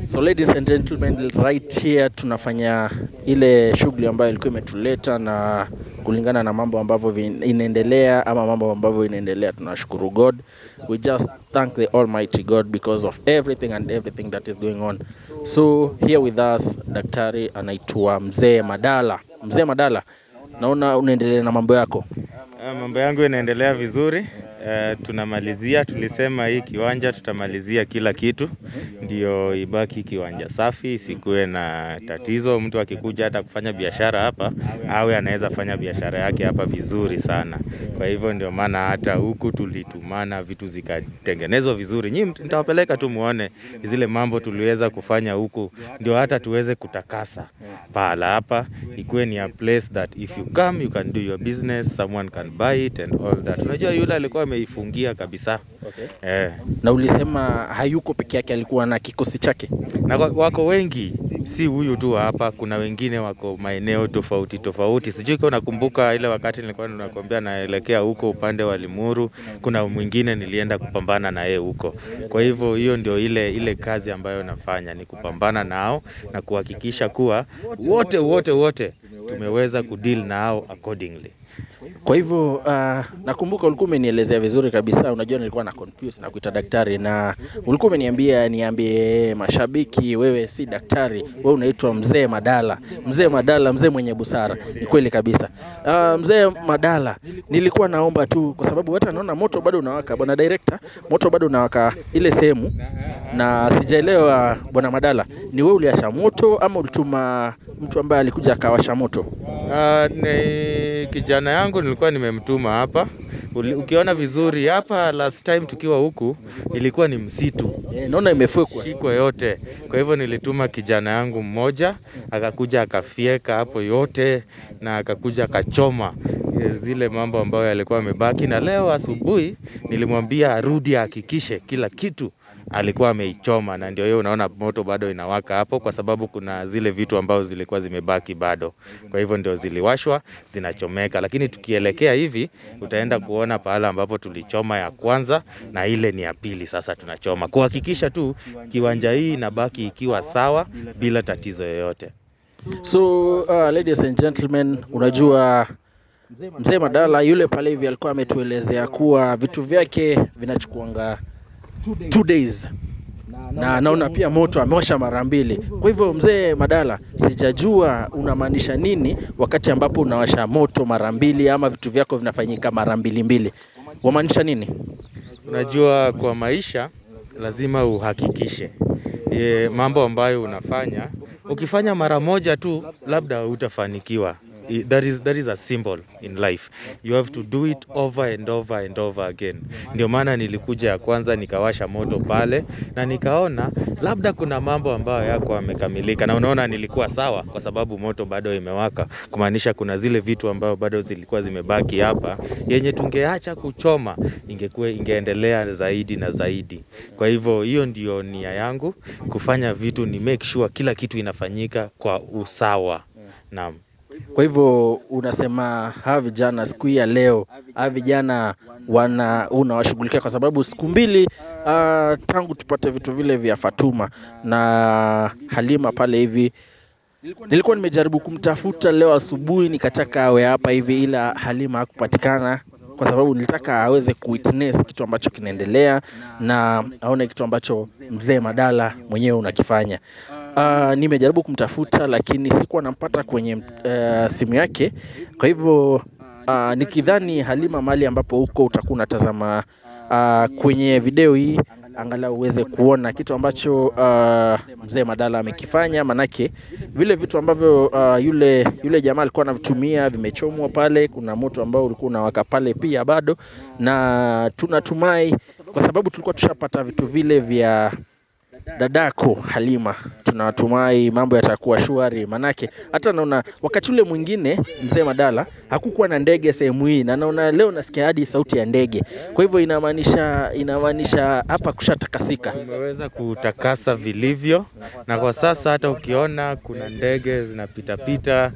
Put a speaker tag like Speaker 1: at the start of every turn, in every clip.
Speaker 1: So ladies and gentlemen, right here tunafanya ile shughuli ambayo ilikuwa imetuleta, na kulingana na mambo ambavyo inaendelea ama mambo ambavyo inaendelea, tunashukuru God. We just thank the Almighty God because of everything and everything that is going on. So here with us daktari anaitwa Mzee Madala. Mzee Madala, naona unaendelea na mambo yako.
Speaker 2: Mambo yangu yanaendelea vizuri. Tunamalizia, tulisema hii kiwanja tutamalizia kila kitu, ndio ibaki kiwanja safi, isikuwe na tatizo. Mtu akikuja hata kufanya biashara hapa, awe anaweza fanya biashara yake hapa vizuri sana. Kwa hivyo ndio maana hata huku tulitumana vitu zikatengenezwa vizuri. Nyinyi nitawapeleka tu muone zile mambo tuliweza kufanya huku, ndio hata tuweze kutakasa pahala hapa ikuwe ni a place that if you come you can do your business, someone can buy it and all that. Unajua yule alikuwa ameifungia kabisa.
Speaker 1: Okay. Na ulisema hayuko peke yake, alikuwa na kikosi chake.
Speaker 2: Na wako wengi, si huyu tu hapa, kuna wengine wako maeneo tofauti tofauti. Sijui kama unakumbuka ile wakati nilikuwa nakwambia naelekea huko upande wa Limuru, kuna mwingine nilienda kupambana na yeye huko. Kwa hivyo hiyo ndio ile kazi ambayo nafanya, ni kupambana nao na kuhakikisha kuwa wote tumeweza kudeal nao accordingly.
Speaker 1: Kwa hivyo nakumbuka ulikuwa umenielezea vizuri kabisa. Unajua nilikuwa na confuse na kuita daktari, na ulikuwa umeniambia niambie mashabiki wewe si daktari, wewe unaitwa Mzee Madala. Mzee Madala, mzee mwenye busara. Ni kweli kabisa. Mzee Madala, nilikuwa naomba tu, kwa sababu hata naona moto bado unawaka bwana director, moto bado unawaka ile sehemu, na sijaelewa bwana Madala, ni wewe uliasha moto ama ulituma mtu ambaye alikuja akawasha moto?
Speaker 2: Ni kijana yangu nilikuwa nimemtuma hapa. Ukiona vizuri hapa last time tukiwa huku ilikuwa ni msitu.
Speaker 1: Naona imefukwa
Speaker 2: shikwa yote. Kwa hivyo nilituma kijana yangu mmoja, akakuja akafieka hapo yote na akakuja akachoma zile mambo ambayo yalikuwa yamebaki, na leo asubuhi nilimwambia arudi ahakikishe kila kitu alikuwa ameichoma, na ndio hiyo unaona moto bado inawaka hapo, kwa sababu kuna zile vitu ambazo zilikuwa zimebaki bado. Kwa hivyo ndio ziliwashwa zinachomeka, lakini tukielekea hivi utaenda kuona pahala ambapo tulichoma ya kwanza na ile ni ya pili sasa tunachoma, kuhakikisha tu kiwanja hii inabaki ikiwa sawa bila tatizo yoyote.
Speaker 1: So ladies and gentlemen, unajua Mzee Madala yule pale hivi alikuwa ametuelezea kuwa vitu vyake vinachukuanga 2 days, na naona pia moto amewasha mara 2. Kwa hivyo Mzee Madala, sijajua unamaanisha nini wakati ambapo unawasha moto mara 2 ama vitu vyako vinafanyika mara 2. Wamaanisha nini?
Speaker 2: Unajua kwa maisha lazima uhakikishe mambo ambayo unafanya. Ukifanya mara moja tu labda hutafanikiwa. That is a symbol in life. You have to do it over and over and over again. Ndio maana nilikuja ya kwanza nikawasha moto pale, na nikaona labda kuna mambo ambayo yako yamekamilika, na unaona nilikuwa sawa kwa sababu moto bado imewaka, kumaanisha kuna zile vitu ambayo bado zilikuwa zimebaki hapa yenye tungeacha kuchoma ingeendelea zaidi na zaidi. Kwa hivyo hiyo ndio nia yangu, kufanya vitu ni make sure kila kitu inafanyika kwa usawa. Naam.
Speaker 1: Kwa hivyo unasema hawa vijana siku ya leo, hawa vijana unawashughulikia kwa sababu siku 2 tangu tupate vitu vile vya Fatuma na Halima pale hivi, nilikuwa nimejaribu kumtafuta leo asubuhi, nikataka awe hapa hivi, ila Halima hakupatikana, kwa sababu nilitaka aweze kuwitness kitu ambacho kinaendelea na aone kitu ambacho Mzee Madala mwenyewe unakifanya. Nimejaribu kumtafuta lakini sikuwa nampata kwenye simu yake. Kwa hivyo nikidhani Halima mali ambapo huko utakuwa unatazama kwenye video hii, angalau uweze kuona kitu ambacho Mzee Madala amekifanya, manake vile vitu ambavyo yule jamaa alikuwa anavitumia vimechomwa pale. Kuna moto ambao ulikuwa unawaka pale pia bado, na tunatumai kwa sababu tulikuwa tushapata vitu vile vya dadako Halima, tunatumai mambo yatakuwa shwari, manake hata naona wakati ule mwingine mzee Madala hakukuwa na ndege sehemu hii, na naona leo nasikia hadi sauti ya ndege. Kwa hivyo inamaanisha hapa kushatakasika.
Speaker 2: Tumeweza kutakasa vilivyo, na kwa sasa hata ukiona kuna ndege zinapita,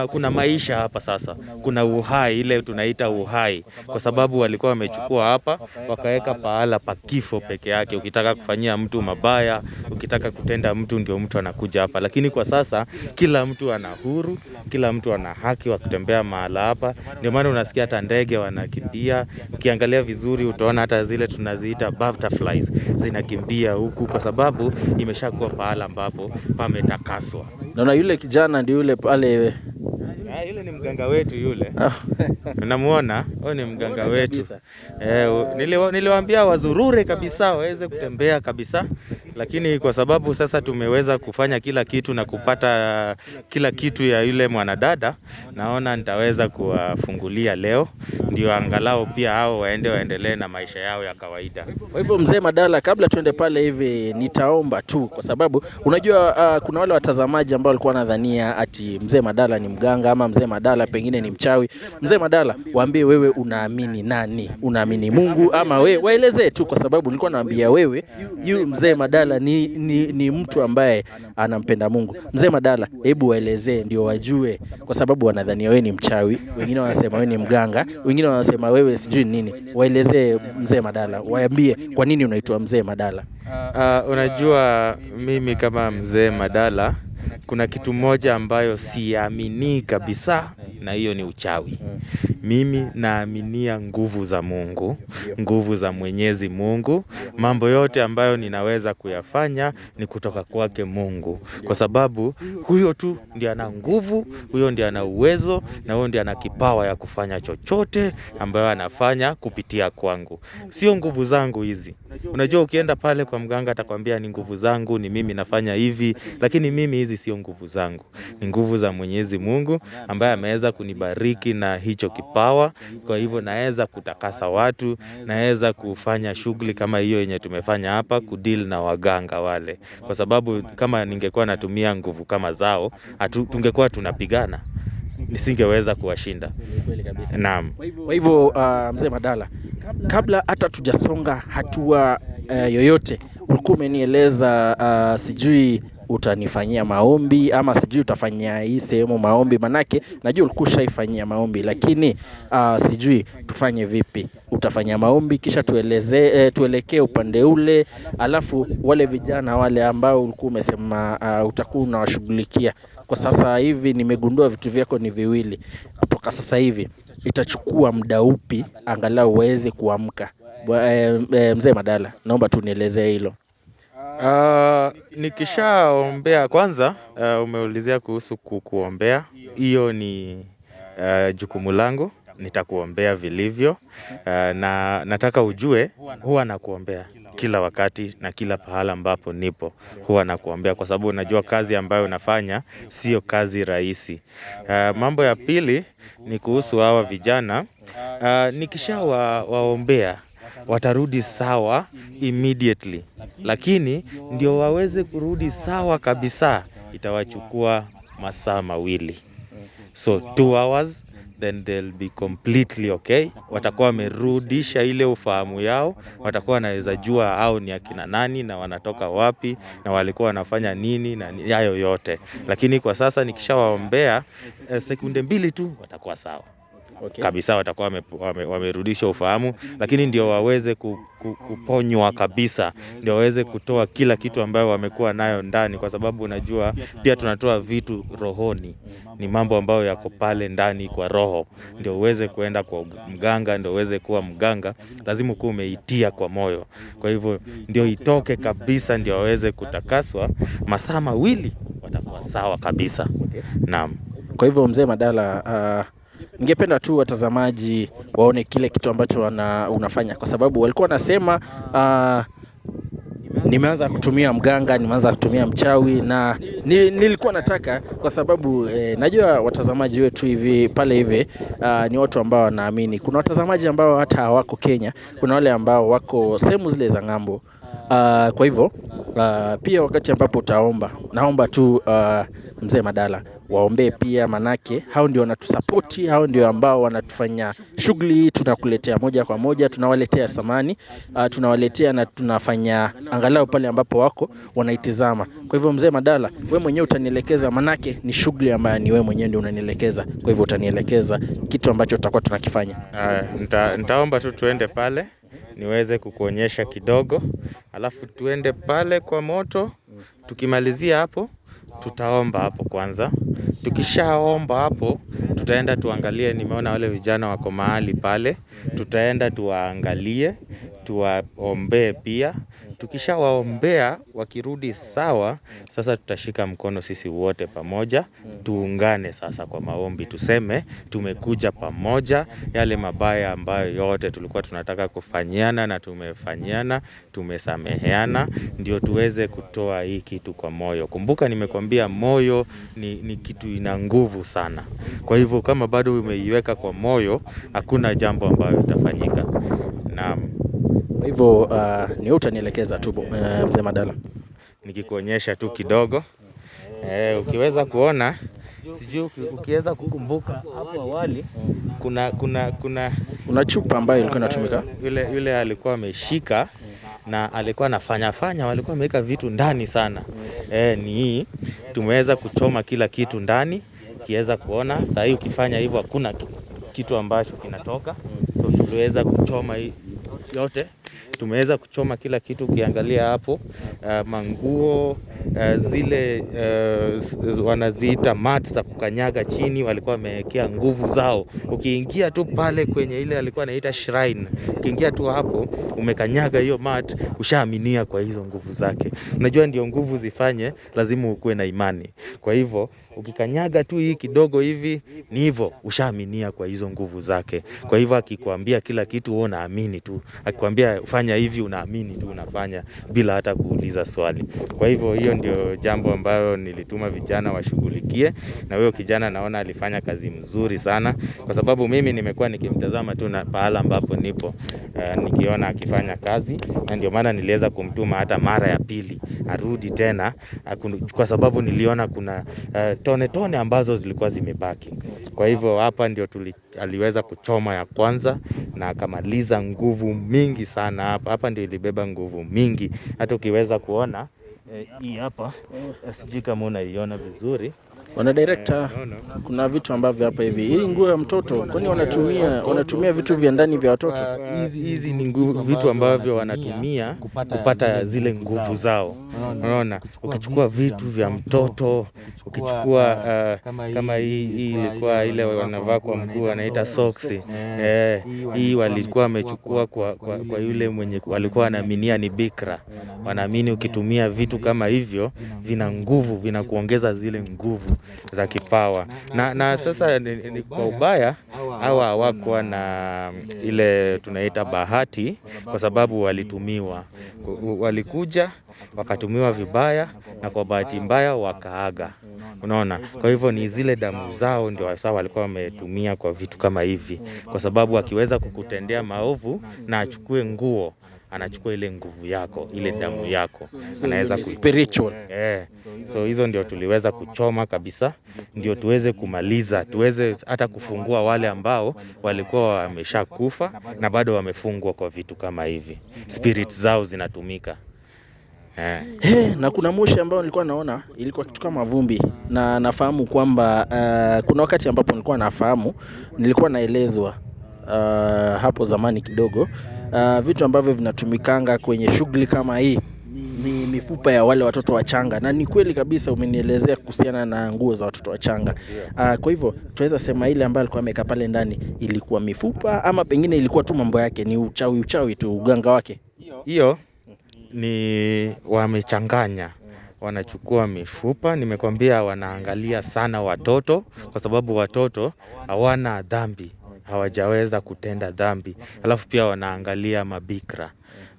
Speaker 2: kuna maisha hapa sasa. Kuna uhai, ile tunaita uhai, kwa sababu walikuwa wamechukua hapa wakaweka pahala pa kifo peke yake. Ukitaka kufanyia mtu mabaya, ukitaka kutenda mtu, ndio mtu anakuja hapa. Lakini kwa sasa kila mtu ana huru, kila mtu ana haki wa kutembea mahala hapa. Ndio maana unasikia hata ndege wanakimbia. Ukiangalia vizuri utaona hata zile tunaziita butterflies zinakimbia huku, kwa sababu imeshakuwa pahala ambapo pametakaswa.
Speaker 1: Naona yule kijana ndio yule pale.
Speaker 2: Yule ni mganga wetu yule. Unamuona? Huyo ni mganga wetu. Niliwaambia wazurure kabisa, waweze kutembea kabisa. Lakini kwa sababu sasa tumeweza kufanya kila kitu na kupata kila kitu ya yule mwanadada, naona nitaweza kuwafungulia leo, ndio angalau pia hao waendelee na maisha yao ya kawaida.
Speaker 1: Kwa hivyo mzee Madala, kabla tuende pale hivi, nitaomba tu, kwa sababu unajua kuna wale watazamaji ambao walikuwa wanadhania ati mzee Madala ni mganga ama mzee Madala pengine ni mchawi. Mzee Madala, waambie wewe unaamini nani? Unaamini Mungu ama wewe? Waelezee tu, kwa sababu nilikuwa naambia wewe mzee Madala ni mtu ambaye anampenda Mungu. Mzee Madala, hebu waelezee ndio wajue, kwa sababu wanadhania wewe ni mchawi, wengine wanasema wewe ni mganga, wengine wanasema wewe sijui nini. Waelezee mzee Madala, waambie kwa nini unaitwa mzee Madala.
Speaker 2: Unajua mimi kama mzee Madala, kuna kitu moja ambayo siamini kabisa, na hiyo ni uchawi. Mimi naaminia nguvu za Mungu, nguvu za Mwenyezi Mungu. Mambo yote ambayo ninaweza kuyafanya ni kutoka kwake Mungu, kwa sababu huyo tu ndiye ana nguvu, huyo ndiye ana uwezo, na huyo ndiye ana kipawa ya kufanya chochote ambayo anafanya kupitia kwangu. Sio nguvu zangu hizi. Unajua ukienda pale kwa mganga atakwambia ni nguvu zangu, ni mimi nafanya hivi, lakini mimi hizi sio nguvu zangu. Ni nguvu za Mwenyezi Mungu ambaye ameweza kunibariki na hicho kipawa. Kwa hivyo naweza kutakasa watu, naweza kufanya shughuli kama hiyo yenye tumefanya hapa, kudeal na waganga wale. Kwa sababu kama ningekuwa natumia nguvu kama zao, tungekuwa tunapigana, nisingeweza kuwashinda. Naam.
Speaker 1: Kwa hivyo mzee Madala, kabla hata tujasonga hatua yoyote, ulikuwa umenieleza sijui utanifanyia maombi ama sijui utafanyia hii sehemu maombi, manake najua ulikuwa ushaifanyia maombi, lakini sijui tufanye vipi. Utafanya maombi kisha tuelekee upande ule, alafu wale vijana wale ambao ulikuwa umesema utakuwa unawashughulikia. Kwa sasa hivi nimegundua vitu vyako ni viwili. Kutoka sasa hivi itachukua muda upi angalau uweze kuamka? Mzee Madala, naomba tu nielezee hilo.
Speaker 2: Nikishaombea kwanza, umeulizia kuhusu kuombea. Hiyo ni jukumu langu, nitakuombea vilivyo. Na nataka ujue huwa nakuombea kila wakati na kila pahala ambapo nipo huwa nakuombea, kwa sababu unajua kazi ambayo unafanya sio kazi rahisi. Mambo ya pili ni kuhusu hawa vijana. Nikishawaombea watarudi sawa immediately, lakini ndio waweze kurudi sawa kabisa itawachukua masaa mawili. So 2 hours, then they'll be completely okay. Watakuwa wamerudisha ile ufahamu yao, watakuwa wanaweza jua hao ni akina nani na wanatoka wapi na walikuwa wanafanya nini na hayo yote. Lakini kwa sasa nikishawaombea sekunde 2 tu watakuwa sawa. Okay. Kabisa watakuwa wamerudisha ufahamu, lakini ndio waweze kuponywa kabisa, ndio waweze kutoa kila kitu ambayo wamekuwa nayo ndani, kwa sababu unajua pia tunatoa vitu rohoni. Ni mambo ambayo yako pale ndani kwa roho. Ndio uweze kuenda kwa mganga, ndio uweze kuwa mganga, lazima kuwa umeitia kwa moyo. Kwa hivyo ndio itoke kabisa, ndio waweze kutakaswa. Masaa mawili watakuwa sawa kabisa. Okay. Naam.
Speaker 1: Kwa hivyo mzee Madala, ningependa tu watazamaji waone kile kitu ambacho unafanya, kwa sababu walikuwa wanasema nimeanza kutumia mganga, nimeanza kutumia mchawi, na nilikuwa nataka, kwa sababu najua watazamaji wetu hivi pale hivi ni watu ambao wanaamini. Kuna watazamaji ambao hata hawako Kenya, kuna wale ambao wako sehemu zile za ng'ambo. Kwa hivyo pia wakati ambapo utaomba, naomba tu mzee Madala waombee pia, manake hao ndio wanatusapoti, hao ndio ambao wanatufanya shughuli hii tunakuletea moja kwa moja, tunawaletea samani, tunawaletea na tunafanya angalau pale ambapo wako wanaitizama. Kwa hivyo mzee Madala, wewe mwenyewe utanielekeza, manake ni shughuli ambayo ni wewe mwenyewe ndio unanielekeza. Kwa hivyo utanielekeza kitu ambacho tutakuwa tunakifanya.
Speaker 2: Nitaomba tu tuende pale niweze kukuonyesha kidogo, alafu tuende pale kwa moto. Tukimalizia hapo tutaomba hapo kwanza. Tukishaomba hapo tutaenda tuangalie, nimeona wale vijana wako mahali pale, tutaenda tuwaangalie, tuwaombee pia. Tukishawaombea wakirudi sawa, sasa tutashika mkono sisi wote pamoja, tuungane sasa kwa maombi, tuseme tumekuja pamoja, yale mabaya ambayo yote tulikuwa tunataka kufanyiana na tumefanyiana, tumesameheana, ndio tuweze kutoa hii kitu kwa moyo. Kumbuka nimekuambia moyo ni kitu ina nguvu sana. Kwa hivyo kama bado umeiweka kwa moyo, hakuna jambo ambayo itafanyika. Naam.
Speaker 1: Kwa hivyo ni utanielekeza tu mzee Madala.
Speaker 2: Nikikuonyesha tu kidogo. Ukiweza kuona, sijui ukiweza kukumbuka hapo awali kuna
Speaker 1: chupa ambayo ilikuwa inatumika.
Speaker 2: Yule alikuwa ameshika na alikuwa anafanya walikuwa wameweka vitu ndani sana. Ni hii tumeweza kuchoma kila kitu ndani. Ukiweza kuona sasa hii ukifanya hivyo hakuna kitu ambacho kinatoka. So tuliweza kuchoma yote. Tumeweza kuchoma kila kitu. Ukiangalia hapo manguo zile wanaziita mat za kukanyaga chini, walikuwa wamewekea nguvu zao. Ukiingia tu pale kwenye ile alikuwa anaita shrine, ukiingia tu hapo umekanyaga hiyo mat, ushaaminia kwa hizo nguvu zake. Unajua ndio nguvu zifanye, lazima ukuwe na imani. Kwa hivyo ukikanyaga tu hii kidogo hivi, ni hivyo ushaaminia kwa hizo nguvu zake. Kwa hivyo akikwambia kila kitu wewe unaamini tu. Akikwambia fanya hivi unaamini tu unafanya bila hata kuuliza swali. Kwa hivyo hiyo ndio jambo ambayo nilituma vijana washughulikie, na huyo kijana naona alifanya kazi mzuri sana, kwa sababu mimi nimekuwa nikimtazama tu na pahala ambapo nipo nikiona akifanya kazi, na ndio maana niliweza kumtuma hata mara ya pili arudi tena, kwa sababu niliona kuna tone ambazo zilikuwa zimebaki. Kwa hivyo hapa ndio aliweza kuchoma ya kwanza na akamaliza nguvu mingi sana hapa. Hapa ndio ilibeba nguvu mingi. Hata ukiweza kuona hii hapa, sijui kama unaiona vizuri.
Speaker 1: Wana director, kuna vitu ambavyo hapa hivi. Hii nguo ya mtoto, kwani wanatumia vitu vya ndani vya watoto?
Speaker 2: Hizi ni vitu ambavyo wanatumia kupata zile nguvu zao. Unaona, ukichukua vitu vya mtoto, ukichukua kama hii ilikuwa ile wanavaa kwa mguu wanaita socks. Hii walikuwa wamechukua kwa yule mwenye walikuwa wanaaminia ni bikra. Wanaamini ukitumia vitu kama hivyo vina nguvu, vinakuongeza zile nguvu za kipawa. Na sasa ni kwa ubaya hawa hawakuwa na ile tunaita bahati, kwa sababu walikuja wakatumiwa vibaya, na kwa bahati mbaya wakaaga. Unaona, kwa hivyo ni zile damu zao ndio hasa walikuwa wametumia kwa vitu kama hivi, kwa sababu akiweza kukutendea maovu na achukue nguo, anachukua ile nguvu yako, ile damu yako, anaweza
Speaker 1: spiritual.
Speaker 2: So hizo ndio tuliweza kuchoma kabisa, ndio tuweze kumaliza, tuweze hata kufungua wale ambao walikuwa wameshakufa na bado wamefungwa kwa vitu kama hivi. Spirit zao zinatumika.
Speaker 1: Na kuna moshi ambao nilikuwa naona ilikuwa kitu kama vumbi, na nafahamu kwamba kuna wakati ambapo nilikuwa naelezwa hapo zamani kidogo, vitu ambavyo vinatumikanga kwenye shughuli kama hii ni mifupa ya wale watoto wachanga, na ni kweli kabisa umenielezea kuhusiana na nguo za watoto wachanga. Kwa hivyo tunaweza sema ile ambayo alikuwa ameweka pale ndani ilikuwa mifupa, ama pengine ilikuwa tu mambo yake ni uchawi tu, uganga wake.
Speaker 2: Hiyo ni wamechanganya, wanachukua mifupa. Nimekwambia wanaangalia sana watoto, kwa sababu watoto hawana dhambi, hawajaweza kutenda dhambi. Alafu pia wanaangalia mabikra.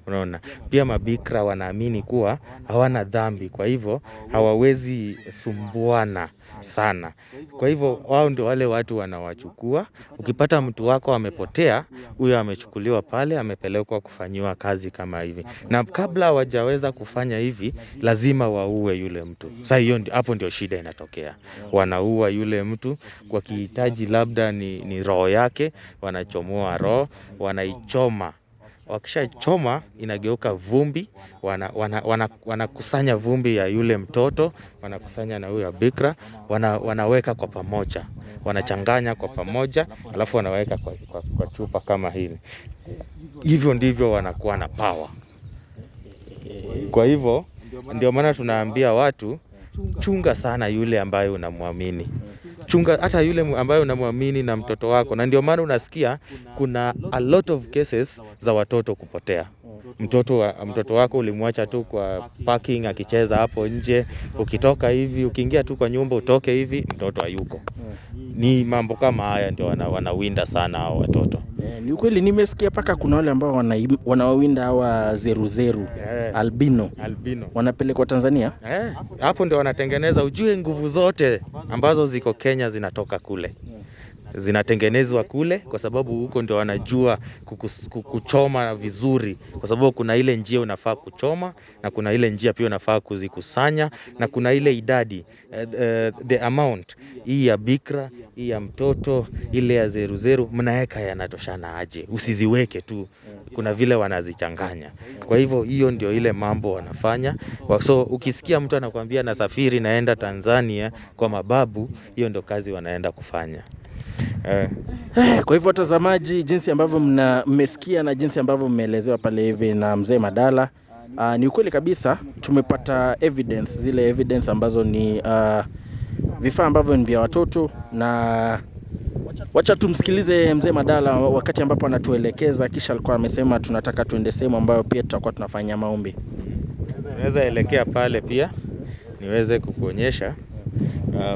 Speaker 2: Unaona, pia mabikra wanaamini kuwa hawana dhambi, kwa hivyo hawawezi sumbuana sana. Kwa hivyo wao ndio wale watu wanawachukua. Ukipata mtu wako amepotea, huyo amechukuliwa pale, amepelekwa kufanyiwa kazi kama hivi. Na kabla hawajaweza kufanya hivi, lazima waue yule mtu. Sasa hiyo hapo ndio shida inatokea. Wanaua yule mtu kwa kihitaji labda ni roho yake, wanachomoa roho, wanaichoma. Wakishachoma inageuka vumbi, wanakusanya vumbi ya yule mtoto, wanakusanya na huyo bikra, wanaweka kwa pamoja, wanachanganya kwa pamoja, alafu wanaweka kwa chupa kama hili. Hivyo ndivyo wanakuwa na power. Kwa hivyo ndio maana tunaambia watu, chunga sana yule ambaye unamwamini. Chunga hata yule ambaye unamwamini na mtoto wako. Na ndio maana unasikia kuna a lot of cases za watoto kupotea. Mtoto wako ulimwacha tu kwa parking akicheza hapo nje, ukitoka hivi, ukiingia tu kwa nyumba utoke hivi, mtoto hayuko. Ni mambo kama haya ndio wanawinda sana hao watoto.
Speaker 1: Ni ukweli, nimesikia paka kuna wale ambao wanawawinda hawa zeru albino. Wanapelekwa Tanzania.
Speaker 2: Hapo ndio wanatengeneza, ujue nguvu zote ambazo ziko Kenya zinatoka kule. Zinatengenezwa kule kwa sababu huko ndio wanajua kuchoma vizuri, kwa sababu kuna ile njia unafaa kuchoma na kuna ile njia pia unafaa kuzikusanya na kuna ile idadi, the amount hii ya bikra, hii ya mtoto, ile ya zeru mnaweka yanatoshana aje, usiziweke tu, kuna vile wanazichanganya. Kwa hivyo hiyo ndio ile mambo wanafanya. So ukisikia mtu anakuambia nasafiri naenda Tanzania kwa mababu, hiyo ndio kazi wanaenda kufanya.
Speaker 1: Kwa hivyo watazamaji, jinsi ambavyo mmesikia na jinsi ambavyo mmeelezewa pale hivi na mzee Madala, ni ukweli kabisa. Tumepata zile evidence ambazo ni vifaa ambavyo ni vya watoto, na wacha tumsikilize mzee Madala wakati ambapo anatuelekeza. Kisha alikuwa amesema tunataka tuende sehemu ambayo pia tutakuwa tunafanya maombi.
Speaker 2: Naweza elekea pale pia niweze kukuonyesha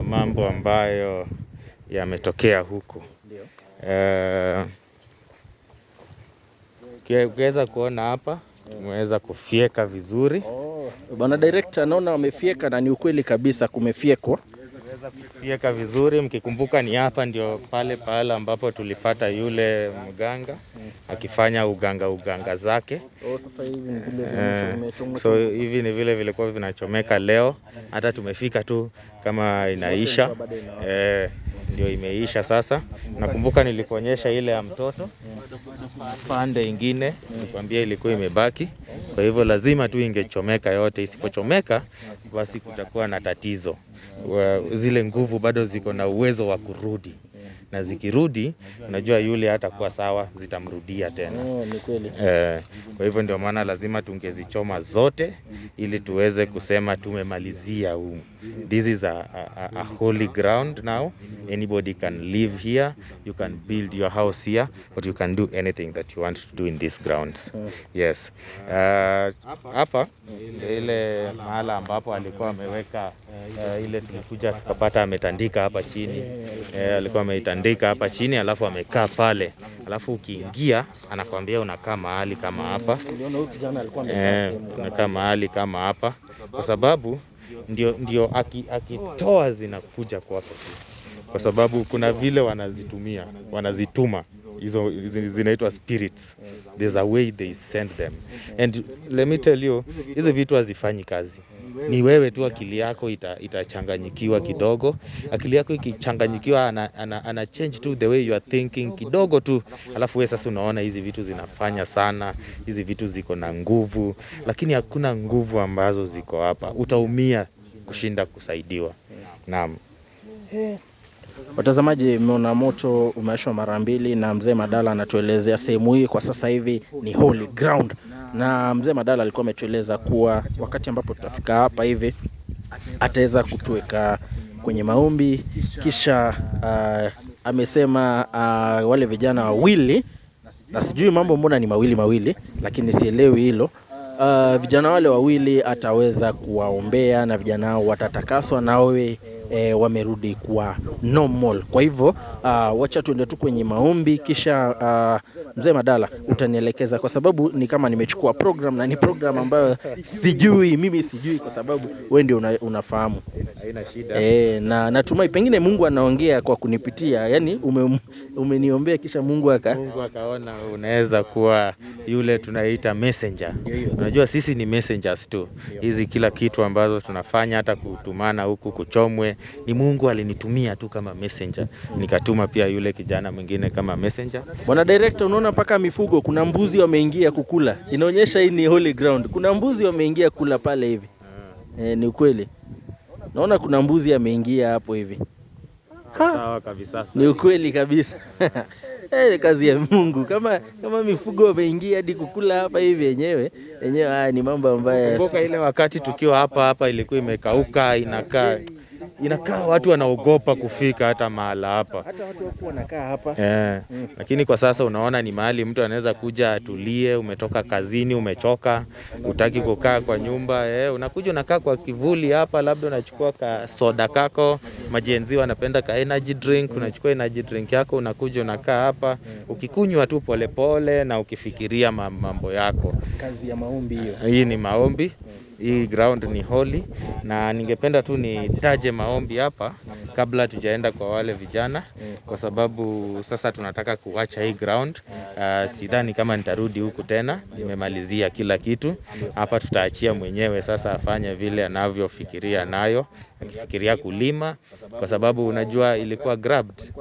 Speaker 2: mambo ambayo yametokea huku. Ukiweza kuona hapa, umeweza kufieka vizuri.
Speaker 1: Bwana director, naona wamefieka na ni ukweli kabisa kumefiekwa.
Speaker 2: Umeweza kufieka vizuri, mkikumbuka ni hapa ndio pale ambapo tulipata yule mganga akifanya uganga zake.
Speaker 1: Sasa hivi ni vile vimechomeka.
Speaker 2: So hivi ni vile vilikuwa vinachomeka leo, hata tumefika tu kama inaisha. Ndio imeisha sasa. Nakumbuka nilikuonyesha ile ya mtoto pande ingine, nikwambia ilikuwa imebaki. Kwa hivyo lazima tu ingechomeka yote, isipochomeka basi kutakuwa na tatizo. Zile nguvu bado ziko na uwezo wa kurudi, na zikirudi unajua yule hatakuwa sawa, zitamrudia tena.
Speaker 1: Ni kweli.
Speaker 2: Kwa hivyo ndio maana lazima tungezichoma zote ili tuweze kusema tumemalizia. This is a holy ground now. Anybody can live here, you can build your house here, but you can do anything that you want to do in these grounds. Yes. Hapa ile mahala ambapo alikuwa ameweka ile tulikuja tukapata ametandika hapa chini. Alikuwa ameitandika hapa chini alafu amekaa pale. Alafu ukiingia anakuambia unakaa mahali kama hapa. Unakaa mahali kama hapa kwa sababu ndio akitoa zinakuja kwako tu. Kwa sababu kuna vile wanazituma. Hizo zinaitwa spirits. There's a way they send them. And let me tell you, hizo vitu hazifanyi kazi. Ni wewe tu akili yako itachanganyikiwa kidogo. Akili yako ikichanganyikiwa ana change to the way you are thinking kidogo tu. Alafu wewe sasa unaona hizi vitu zinafanya sana. Hizi vitu ziko na nguvu. Lakini hakuna nguvu ambazo ziko hapa. Utaumia kushinda kusaidiwa. Naam.
Speaker 1: Watazamaji, mmeona moto umewashwa mara mbili na mzee Madala anatuelezea sehemu hii kwa sasa hivi ni holy ground. Na mzee Madala alikuwa ametueleza kuwa wakati ambapo tutafika hapa hivi ataweza kutuweka kwenye maombi. Kisha amesema wale vijana wawili, na sijui mambo mbona ni mawili lakini sielewi hilo. Vijana wale wawili ataweza kuwaombea na vijana hao watatakaswa, na wamerudi kuwa normal. Kwa hivyo wacha tuende tu kwenye maombi, kisha mzee Madala utanielekeza, kwa sababu ni kama nimechukua program na ni program ambayo mimi sijui, kwa sababu wewe ndio unafahamu.
Speaker 2: Haina shida.
Speaker 1: Na natumai pengine Mungu anaongea kwa kunipitia, yani umeniombea kisha Mungu
Speaker 2: akaona unaweza kuwa yule tunaita messenger. Unajua sisi ni messengers tu. Hizi kila kitu ambazo tunafanya, hata kutumana huku kuchomwe, ni Mungu alinitumia tu kama messenger. Nikatuma pia yule kijana mwingine kama messenger.
Speaker 1: Bwana director, unaona paka mifugo, kuna mbuzi wameingia kukula. Inaonyesha hii ni holy ground. Kuna mbuzi wameingia kula pale hivi. Ni ukweli. Naona kuna mbuzi ameingia hapo hivi.
Speaker 2: Sawa kabisa.
Speaker 1: Ni ukweli kabisa. Ni kazi ya Mungu. Kama mifugo wameingia hadi kukula hapa hivi yenyewe haya ni mambo ambayo.
Speaker 2: Kumbuka ile wakati tukiwa hapa ilikuwa imekauka, inakaa watu wanaogopa kufika hata mahala hapa.
Speaker 1: Hata watu wako wanakaa hapa.
Speaker 2: Lakini kwa sasa unaona ni mahali mtu anaweza kuja atulie, umetoka kazini, umechoka, hutaki kukaa kwa nyumba, unakuja unakaa kwa kivuli hapa, labda unachukua ka soda kako, majenzi wanapenda ka energy drink, unachukua energy drink yako, unakuja unakaa hapa, ukikunywa tu polepole na ukifikiria mambo yako.
Speaker 1: Kazi ya maombi hiyo.
Speaker 2: Hii ni maombi. Hii ground ni holy, na ningependa tu nitaje maombi hapa kabla tujaenda kwa wale vijana, kwa sababu sasa tunataka kuacha hii ground. Sidhani kama nitarudi huku tena, nimemalizia kila kitu hapa. Tutaachia mwenyewe sasa afanye vile anavyofikiria nayo, akifikiria kulima, kwa sababu unajua ilikuwa grabbed,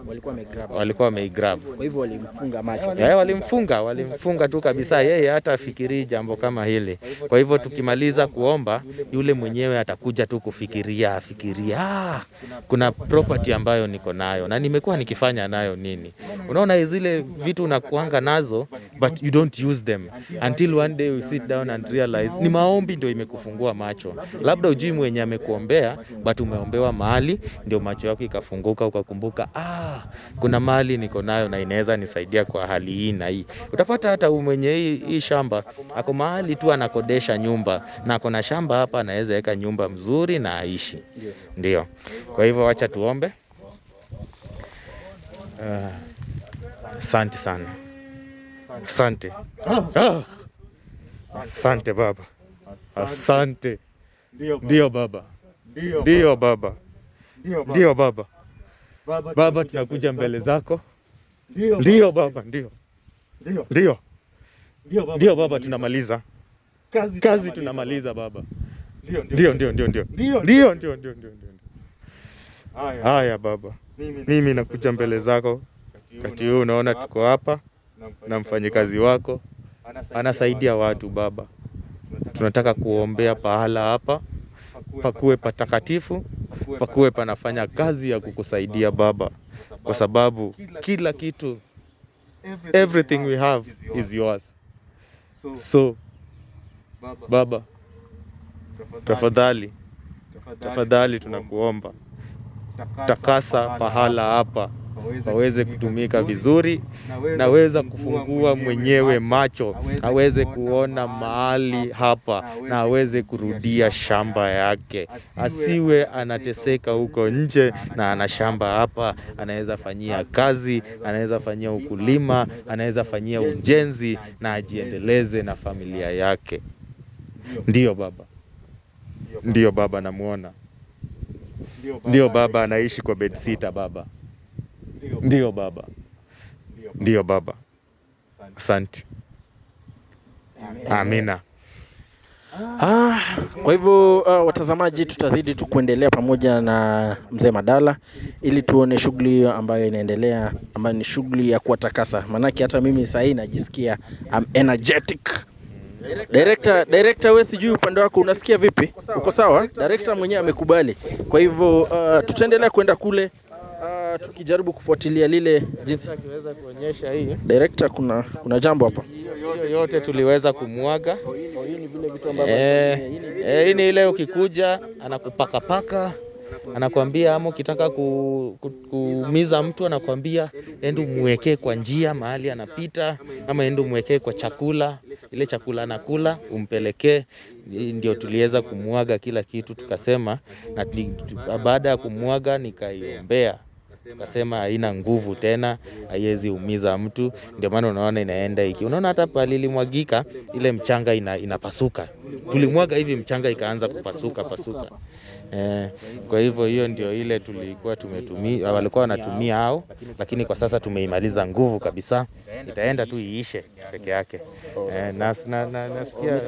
Speaker 2: walikuwa wameigrab.
Speaker 1: Kwa hivyo walimfunga macho.
Speaker 2: Walimfunga tu kabisa, yeye hata afikirii jambo kama hili. Kwa hivyo tukimaliza kuomba, yule mwenyewe atakuja tu kufikiria, kuna property ambayo niko nayo na nimekuwa nikifanya nayo nini. Unaona zile vitu unakuanga nazo but you don't use them until one day you sit down and realize ni maombi ndio imekufungua macho. Labda ujui mwenye amekuombea, but umeombewa mahali ndio macho yako ikafunguka, ukakumbuka kuna mahali niko nayo na inaweza nisaidia kwa hali hii na hii. Utapata hata mwenye hii shamba ako mahali tu anakodesha nyumba, na ako na shamba hapa, anaweza weka nyumba mzuri na aishi. Ndio. Kwa hivyo wacha tuombe. Asante sana. Asante. Asante Baba. Asante. Ndio Baba. Ndio Baba. Ndio Baba. Baba, tunakuja mbele zako. Ndio Baba, ndio. Ndio Baba, tunamaliza. Kazi tunamaliza Baba. Ndio. Haya Baba. Mimi nakuja mbele zako. Kati huu unaona tuko hapa na mfanyikazi wako anasaidia watu Baba. Tunataka kuombea pahala hapa pakuwe patakatifu, pakuwe panafanya kazi ya kukusaidia Baba, kwa sababu kila kitu, everything we have is yours. So Baba, tafadhali tunakuomba, takasa pahala hapa waweze kutumika vizuri, naweza kufungua mwenyewe macho, aweze kuona mahali hapa, na aweze kurudia shamba yake. Asiwe anateseka huko nje na ana shamba hapa, anaweza fanyia kazi, anaweza fanyia ukulima, anaweza fanyia ujenzi, na ajiendeleze na familia yake. Ndio Baba. Ndio Baba, namuona. Ndio Baba, anaishi kwa bedsitter Baba. Ndio Baba. Ndio Baba. Asante. Amina.
Speaker 1: Kwa hivyo watazamaji, tutazidi tu kuendelea pamoja na mzee Madala ili tuone shughuli ambayo inaendelea, ambayo ni shughuli ya kuwatakasa. Manake hata mimi sasa hivi najisikia energetic. Director wewe sijui upande wako unasikia vipi? Uko sawa? Director mwenyewe amekubali. Kwa hivyo tutaendelea kwenda kule tukijaribu kufuatilia lile jinsi
Speaker 2: akiweza kuonyesha hii.
Speaker 1: Director, kuna jambo hapa.
Speaker 2: Hiyo yote tuliweza kumwaga.
Speaker 1: Hii ni vile vitu ambavyo
Speaker 2: hii ni ile ukikuja anakupaka, anakuambia ama ukitaka kuumiza mtu anakuambia ende umwekee kwa njia mahali anapita, ama ende umwekee kwa chakula. ile chakula anakula umpelekee. Ndio tuliweza kumwaga kila kitu, tukasema, na baada ya kumwaga nikaiombea, kasema haina nguvu tena, haiwezi umiza mtu. Ndio maana unaona inaenda hiki. Unaona hata pale ilimwagika ile mchanga inapasuka. Tulimwaga hivi mchanga ikaanza kupasuka. Kwa hivyo hiyo ndio ile tulikuwa tumetumia, walikuwa wanatumia hao, lakini kwa sasa tumeimaliza nguvu kabisa. Itaenda tu iishe peke yake. Nasikia